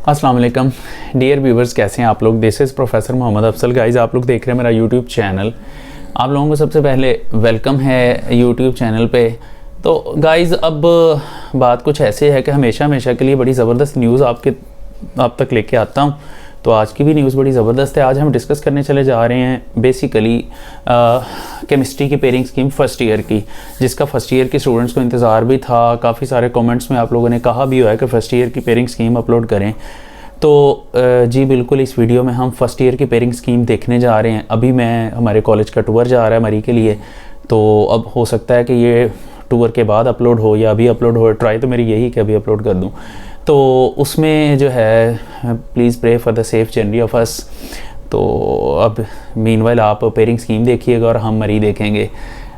अस्सलाम वालेकुम dear viewers, कैसे हैं आप लोग। This is professor Mohammad Afsal. Guys, आप लोग देख रहे हैं मेरा यूट्यूब चैनल। आप लोगों को सबसे पहले वेलकम है यूट्यूब चैनल पे। तो गाइस, अब बात कुछ ऐसे है कि हमेशा के लिए बड़ी ज़बरदस्त न्यूज़ आप तक लेके आता हूँ। तो आज की भी न्यूज़ बड़ी ज़बरदस्त है। आज हम डिस्कस करने चले जा रहे हैं बेसिकली केमिस्ट्री की पेयरिंग स्कीम फ़र्स्ट ईयर की, जिसका फ़र्स्ट ईयर के स्टूडेंट्स को इंतज़ार भी था। काफ़ी सारे कमेंट्स में आप लोगों ने कहा भी हुआ है कि फ़र्स्ट ईयर की पेयरिंग स्कीम अपलोड करें। तो जी बिल्कुल, इस वीडियो में हम फ़र्स्ट ईयर की पेयरिंग स्कीम देखने जा रहे हैं। अभी मैं हमारे कॉलेज का टूर जा रहा है मरी के लिए, तो अब हो सकता है कि ये टूर के बाद अपलोड हो या अभी अपलोड हो। ट्राई तो मेरी यही कि अभी अपलोड कर दूँ। तो उसमें जो है please pray for the safe journey of us. तो अब मीनवाइल आप पेयरिंग स्कीम देखिएगा और हम मरी देखेंगे।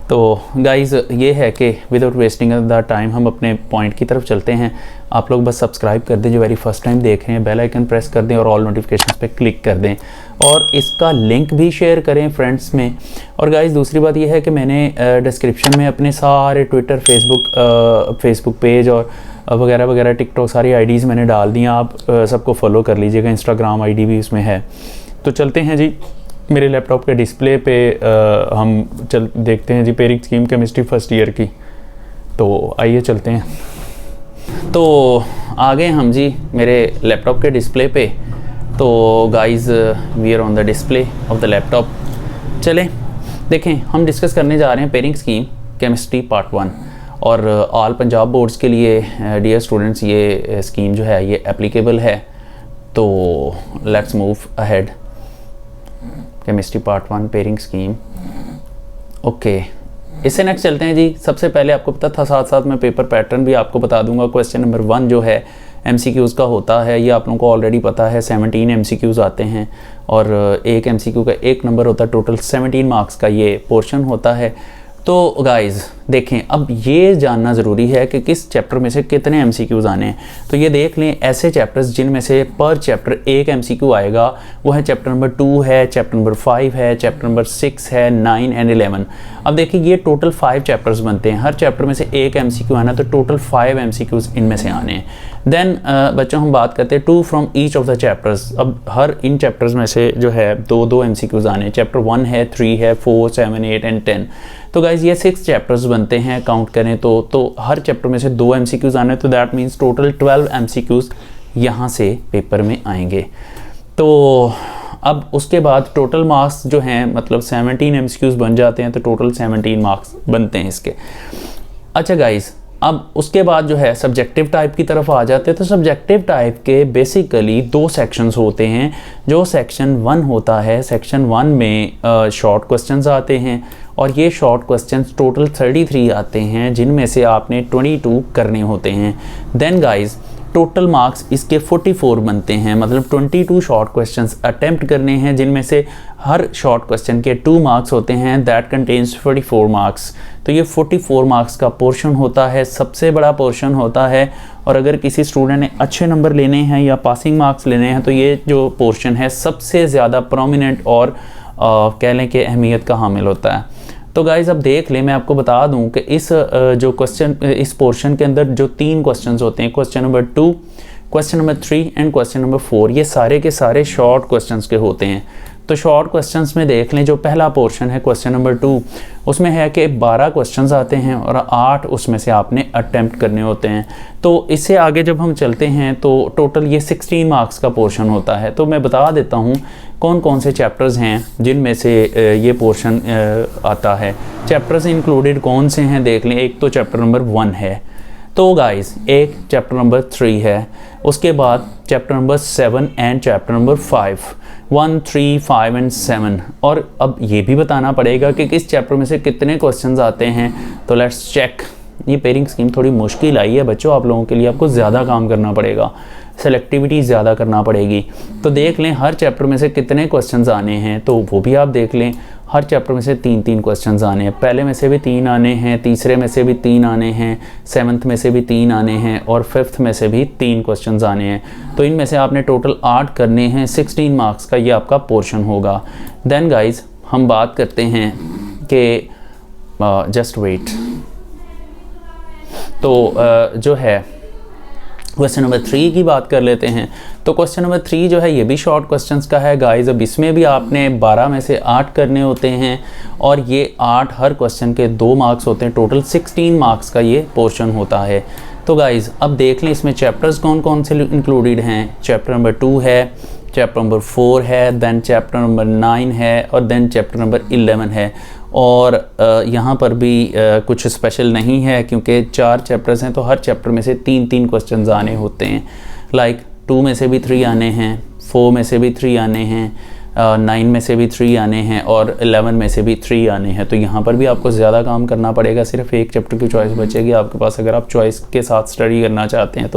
तो गाइज़, ये है कि विदाउट वेस्टिंग द टाइम हम अपने पॉइंट की तरफ चलते हैं। आप लोग बस सब्सक्राइब कर दें जो वेरी फर्स्ट टाइम देख रहे हैं, बेल आइकन प्रेस कर दें और ऑल नोटिफिकेशंस पे क्लिक कर दें और इसका लिंक भी शेयर करें फ्रेंड्स में। और गाइज़, दूसरी बात यह है कि मैंने डिस्क्रिप्शन में अपने सारे ट्विटर, फेसबुक पेज और वगैरह वगैरह, टिकटॉक, सारी आईडीज़ मैंने डाल दी हैं। आप सबको फॉलो कर लीजिएगा। इंस्टाग्राम आईडी भी उसमें है। तो चलते हैं जी मेरे लैपटॉप के डिस्प्ले पे। हम देखते हैं जी pairing scheme chemistry first year की। तो आइए चलते हैं। तो आ गए हम जी मेरे लैपटॉप के डिस्प्ले पे। तो guys, we are on the display of the laptop. चलें देखें, हम डिस्कस करने जा रहे हैं पेयरिंग स्कीम केमिस्ट्री पार्ट 1 और ऑल पंजाब बोर्ड्स के लिए डियर स्टूडेंट्स ये स्कीम जो है ये एप्लीकेबल है। तो let's move ahead. Chemistry part 1 pairing scheme, okay. इससे नेक्स्ट चलते हैं जी। सबसे पहले आपको पता था, साथ साथ मैं पेपर पैटर्न भी आपको बता दूंगा। क्वेश्चन नंबर 1 जो है MCQs का होता है, ये आप लोगों को ऑलरेडी पता है। 17 MCQs आते हैं और एक MCQ का 1 नंबर होता है। टोटल 17 मार्क्स का ये पोर्शन होता है। तो गाइज़ देखें, अब ये जानना ज़रूरी है कि किस चैप्टर में से कितने MCQs आने हैं। तो ये देख लें, ऐसे चैप्टर्स जिनमें से पर चैप्टर एक MCQ आएगा वो है चैप्टर नंबर 2 है, चैप्टर नंबर 5 है, चैप्टर नंबर 6 है, 9 एंड 11। अब देखिए, ये टोटल 5 चैप्टर्स बनते हैं। हर चैप्टर में से एक MCQ आना, तो टोटल 5 MCQs इनमें से आने हैं। देन बच्चों, हम बात करते हैं 2 from each of the chapters. अब हर इन चैप्टर्स में से जो है 2 MCQs आने। चैप्टर 1 है, 3 है, 4, 7, 8 एंड 10। तो गाइज़, ये 6 चैप्टर्स बनते हैं काउंट करें तो हर चैप्टर में से 2 MCQs आने। तो दैट मीन्स टोटल 12 MCQs यहाँ से पेपर में आएंगे। तो अब उसके बाद टोटल मार्क्स जो हैं, मतलब 17 MCQs बन जाते हैं, तो टोटल 17 मार्क्स बनते हैं इसके। अच्छा गाइज़, अब उसके बाद जो है सब्जेक्टिव टाइप की तरफ आ जाते हैं। तो सब्जेक्टिव टाइप के बेसिकली 2 सेक्शंस होते हैं। जो सेक्शन 1 होता है, सेक्शन 1 में शॉर्ट क्वेश्चंस आते हैं और ये शॉर्ट क्वेश्चंस टोटल 33 आते हैं, जिनमें से आपने 22 करने होते हैं। देन गाइज, टोटल मार्क्स इसके 44 बनते हैं, मतलब 22 शॉर्ट क्वेश्चंस अटेम्प्ट करने हैं, जिनमें से हर शॉर्ट क्वेश्चन के 2 मार्क्स होते हैं। That contains 44 marks. तो ये 44 मार्क्स का पोर्शन होता है, सबसे बड़ा पोर्शन होता है। और अगर किसी स्टूडेंट ने अच्छे नंबर लेने हैं या पासिंग मार्क्स लेने हैं, तो ये जो पोर्शन है सबसे ज़्यादा प्रोमिनेंट और कह लें कि अहमियत का हामिल होता है। तो गाइज़, अब देख लें, मैं आपको बता दूं कि इस पोर्शन के अंदर जो 3 क्वेश्चंस होते हैं, question number 2, question number 3 and question number 4, ये सारे के सारे शॉर्ट क्वेश्चंस के होते हैं। तो शॉर्ट क्वेश्चंस में देख लें, जो पहला पोर्शन है क्वेश्चन नंबर 2, उसमें है कि 12 क्वेश्चंस आते हैं और 8 उसमें से आपने अटेम्प्ट करने होते हैं। तो इससे आगे जब हम चलते हैं तो टोटल ये 16 मार्क्स का पोर्शन होता है। तो मैं बता देता हूँ कौन कौन से चैप्टर्स हैं जिनमें से ये पोर्शन आता है। चैप्टर्स इंक्लूडेड कौन से हैं देख लें। एक तो चैप्टर नंबर 1 है, तो गाइस एक चैप्टर नंबर 3 है। उसके बाद chapter number 7 and chapter number 5, 1, 3, 5 and 7। और अब ये भी बताना पड़ेगा कि किस चैप्टर में से कितने क्वेश्चंस आते हैं। तो लेट्स चेक। ये पेयरिंग स्कीम थोड़ी मुश्किल आई है बच्चों आप लोगों के लिए। आपको ज़्यादा काम करना पड़ेगा, सेलेक्टिविटी ज़्यादा करना पड़ेगी। तो देख लें हर चैप्टर में से कितने क्वेश्चंस आने हैं, तो वो भी आप देख लें। हर चैप्टर में से 3-3 क्वेश्चंस आने हैं। पहले में से भी 3 आने हैं, तीसरे में से भी 3 आने हैं, 7th में से भी 3 आने हैं और 5th में से भी 3 क्वेश्चंस आने हैं। तो इनमें से आपने टोटल 8 करने हैं। 16 मार्क्स का ये आपका पोर्शन होगा। देन गाइज, हम बात करते हैं कि जस्ट वेट। तो जो है क्वेश्चन नंबर 3 की बात कर लेते हैं। तो क्वेश्चन नंबर 3 जो है ये भी शॉर्ट क्वेश्चंस का है गाइस। अब इसमें भी आपने 12 में से 8 करने होते हैं और ये 8 हर क्वेश्चन के 2 मार्क्स होते हैं। टोटल 16 मार्क्स का ये पोर्शन होता है। तो गाइस अब देख लें इसमें चैप्टर्स कौन कौन से इंक्लूडेड हैं। चैप्टर नंबर 2 है, चैप्टर नंबर 4 है, देन चैप्टर नंबर 9 है और देन चैप्टर नंबर 11 है। और यहाँ पर भी कुछ स्पेशल नहीं है क्योंकि 4 चैप्टर्स हैं तो हर चैप्टर में से 3-3 क्वेश्चंस आने होते हैं। लाइक 2 में से भी 3 आने हैं, 4 में से भी 3 आने हैं, 9 में से भी 3 आने हैं और 11 में से भी 3 आने हैं। तो यहाँ पर भी आपको ज़्यादा काम करना पड़ेगा, सिर्फ एक चैप्टर की चॉइस बचेगी आपके पास अगर आप चॉइस के साथ स्टडी करना चाहते हैं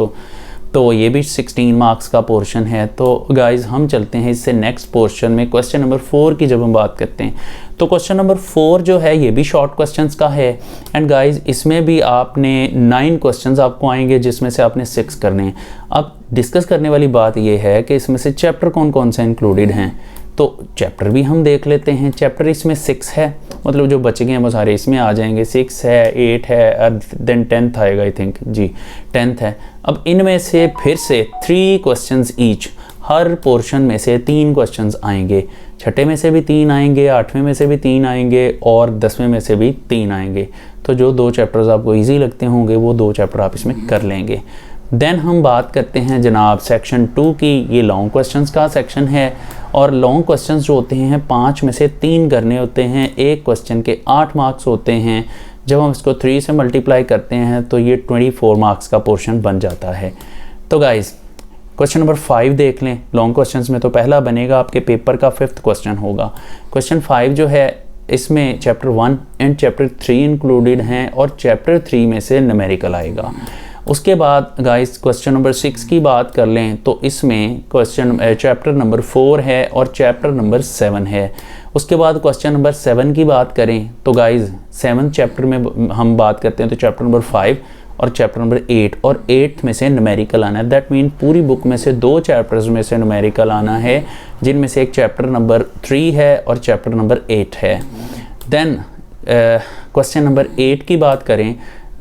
तो ये भी 16 मार्क्स का पोर्शन है। तो गाइज़ हम चलते हैं इससे नेक्स्ट पोर्शन में। क्वेश्चन नंबर 4 की जब हम बात करते हैं तो क्वेश्चन नंबर 4 जो है ये भी शॉर्ट क्वेश्चंस का है। एंड गाइज़ इसमें भी आपने 9 क्वेश्चंस आपको आएंगे जिसमें से आपने 6 करने हैं। अब डिस्कस करने वाली बात ये है कि इसमें से चैप्टर कौन कौन से इंक्लूडेड हैं। तो चैप्टर भी हम देख लेते हैं। चैप्टर इसमें 6 है, मतलब जो बच गए हैं वो सारे इसमें आ जाएंगे। 6 है, 8 है और देन 10th आएगा, आई थिंक जी 10th है। अब इनमें से फिर से 3 क्वेश्चंस ईच, हर पोर्शन में से 3 क्वेश्चंस आएंगे। छठे में से भी 3 आएंगे, 8वें में से भी 3 आएंगे और 10वें में से भी 3 आएंगे। तो जो 2 चैप्टर्स आपको ईजी लगते होंगे वो 2 चैप्टर आप इसमें कर लेंगे। देन हम बात करते हैं जनाब सेक्शन 2 की। ये लॉन्ग क्वेश्चंस का सेक्शन है और लॉन्ग क्वेश्चंस जो होते हैं 5 में से 3 करने होते हैं। एक क्वेश्चन के 8 मार्क्स होते हैं। जब हम इसको 3 से मल्टीप्लाई करते हैं तो ये 24 मार्क्स का पोर्शन बन जाता है। तो गाइज़ क्वेश्चन नंबर 5 देख लें। लॉन्ग क्वेश्चंस में तो पहला बनेगा आपके पेपर का 5th क्वेश्चन होगा। क्वेश्चन 5 जो है इसमें चैप्टर 1 एंड चैप्टर 3 इंक्लूडेड हैं और चैप्टर 3 में से न्यूमेरिकल आएगा। उसके बाद गाइस क्वेश्चन नंबर 6 की बात कर लें तो इसमें चैप्टर नंबर 4 है और चैप्टर नंबर 7 है। उसके बाद क्वेश्चन नंबर 7 की बात करें तो गाइस 7th चैप्टर में हम बात करते हैं तो चैप्टर नंबर 5 और चैप्टर नंबर 8 और 8th में से न्यूमेरिकल आना है। दैट मीन पूरी बुक में से 2 चैप्टर्स में से न्यूमेरिकल आना है, जिनमें से एक चैप्टर नंबर 3 है और चैप्टर नंबर 8 है। देन क्वेश्चन नंबर 8 की बात करें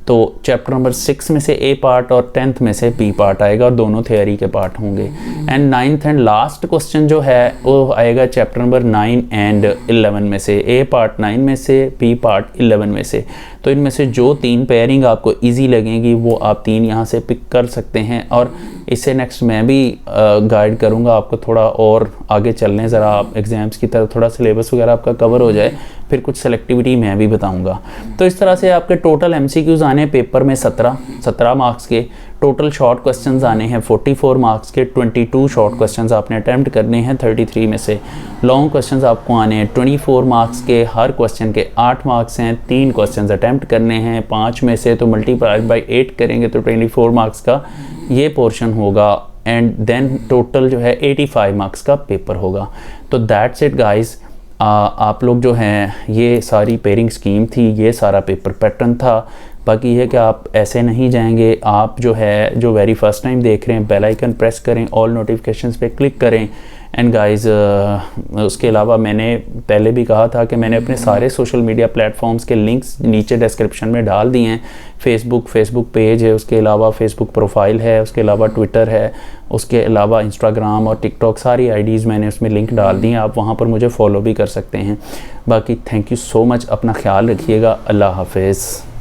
तो चैप्टर नंबर 6 में से ए पार्ट और 10th में से बी पार्ट आएगा और दोनों थियोरी के पार्ट होंगे। And 9th and last question जो है वो आएगा चैप्टर नंबर 9 एंड 11 में से, ए पार्ट 9 में से, बी पार्ट 11 में से। तो इनमें से जो 3 पेयरिंग आपको इजी लगेंगी वो आप 3 यहाँ से पिक कर सकते हैं। और इससे नेक्स्ट मैं भी गाइड करूँगा आपको थोड़ा और आगे चलने, ज़रा आप एग्ज़ाम्स की तरफ थोड़ा सिलेबस वगैरह आपका कवर हो जाए, फिर कुछ सेलेक्टिविटी मैं भी बताऊंगा। तो इस तरह से आपके टोटल MCQs आने पेपर में 17 मार्क्स के। टोटल शॉर्ट क्वेश्चंस आने हैं 44 मार्क्स के। 22 शॉर्ट क्वेश्चंस आपने अटैम्प्ट करने हैं 33 में से। लॉन्ग क्वेश्चंस आपको आने हैं 24 मार्क्स के। हर क्वेश्चन के 8 मार्क्स हैं। 3 क्वेश्चंस अटैम्प्ट करने हैं 5 में से, तो मल्टीप्लाइड बाई 8 करेंगे तो 24 मार्क्स का ये पोर्शन होगा। एंड देन टोटल जो है 85 मार्क्स का पेपर होगा। तो दैट्स इट गाइज। आप लोग जो हैं ये सारी पेयरिंग स्कीम थी, ये सारा पेपर पैटर्न था। बाकी है कि आप ऐसे नहीं जाएंगे, आप जो है जो वेरी फर्स्ट टाइम देख रहे हैं बेल आइकन प्रेस करें, ऑल नोटिफिकेशंस पे क्लिक करें। एंड गाइस उसके अलावा मैंने पहले भी कहा था कि मैंने अपने सारे सोशल मीडिया प्लेटफॉर्म्स के लिंक्स नीचे डिस्क्रिप्शन में डाल दिए हैं। फेसबुक पेज है, उसके अलावा फेसबुक प्रोफाइल है, उसके अलावा ट्विटर है, उसके अलावा इंस्टाग्राम और टिकटॉक, सारी आईडीज़ मैंने उसमें लिंक डाल दी हैं। आप वहाँ पर मुझे फॉलो भी कर सकते हैं। बाकी थैंक यू सो मच, अपना ख्याल रखिएगा। अल्लाह हाफिज़।